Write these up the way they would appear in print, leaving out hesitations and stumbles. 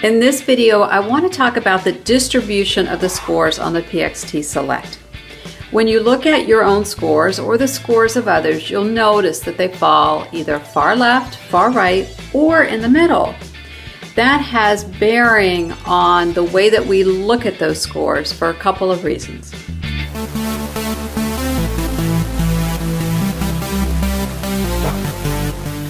In this video, I want to talk about the distribution of the scores on the PXT Select. When you look at your own scores or the scores of others, you'll notice that they fall either far left, far right, or in the middle. That has bearing on the way that we look at those scores for a couple of reasons.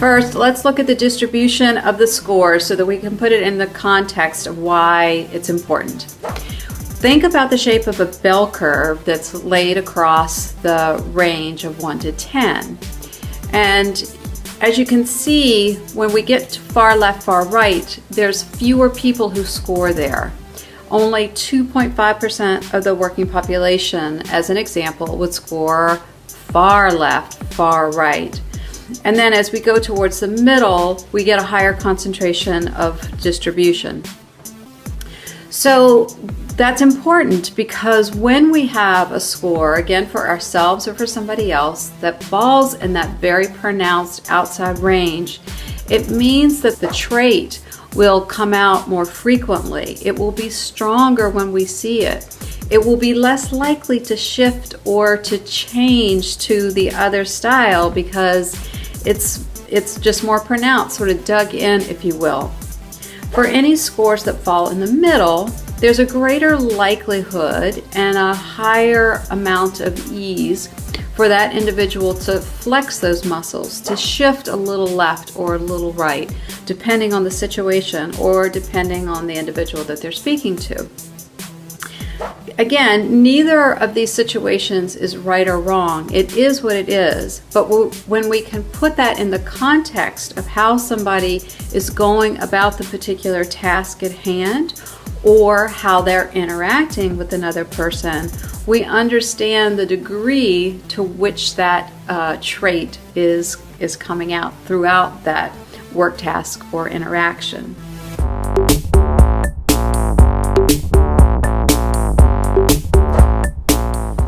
First, let's look at the distribution of the scores so that we can put it in the context of why it's important. Think about the shape of a bell curve that's laid across the range of 1 to 10. And as you can see, when we get to far left, far right, there's fewer people who score there. Only 2.5% of the working population, as an example, would score far left, far right. And then as we go towards the middle, we get a higher concentration of distribution. So that's important because when we have a score, again for ourselves or for somebody else, that falls in that very pronounced outside range, it means that the trait will come out more frequently. It will be stronger when we see it. It will be less likely to shift or to change to the other style because it's just more pronounced, sort of dug in, if you will. For any scores that fall in the middle, there's a greater likelihood and a higher amount of ease for that individual to flex those muscles, to shift a little left or a little right, depending on the situation or depending on the individual that they're speaking to. Again, neither of these situations is right or wrong. It is what it is. But when we can put that in the context of how somebody is going about the particular task at hand or how they're interacting with another person, we understand the degree to which that trait is coming out throughout that work task or interaction.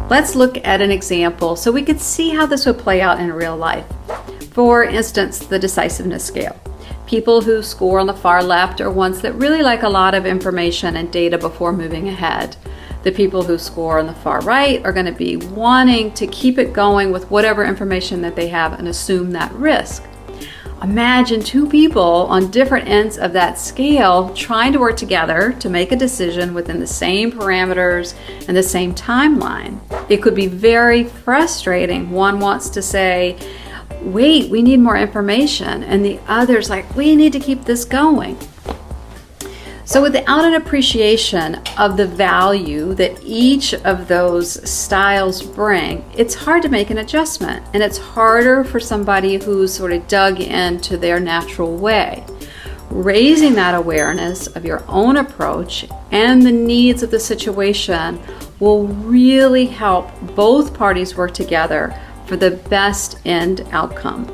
Let's look at an example so we could see how this would play out in real life. For instance, the decisiveness scale. People who score on the far left are ones that really like a lot of information and data before moving ahead. The people who score on the far right are going to be wanting to keep it going with whatever information that they have and assume that risk. Imagine two people on different ends of that scale trying to work together to make a decision within the same parameters and the same timeline. It could be very frustrating. One wants to say, wait, we need more information, and the other's like, we need to keep this going. So without an appreciation of the value that each of those styles bring, it's hard to make an adjustment, and it's harder for somebody who's sort of dug into their natural way. Raising that awareness of your own approach and the needs of the situation will really help both parties work together for the best end outcome.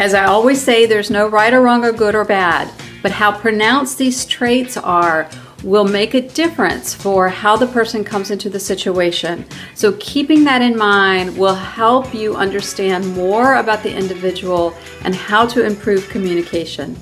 As I always say, there's no right or wrong or good or bad, but how pronounced these traits are will make a difference for how the person comes into the situation. So keeping that in mind will help you understand more about the individual and how to improve communication.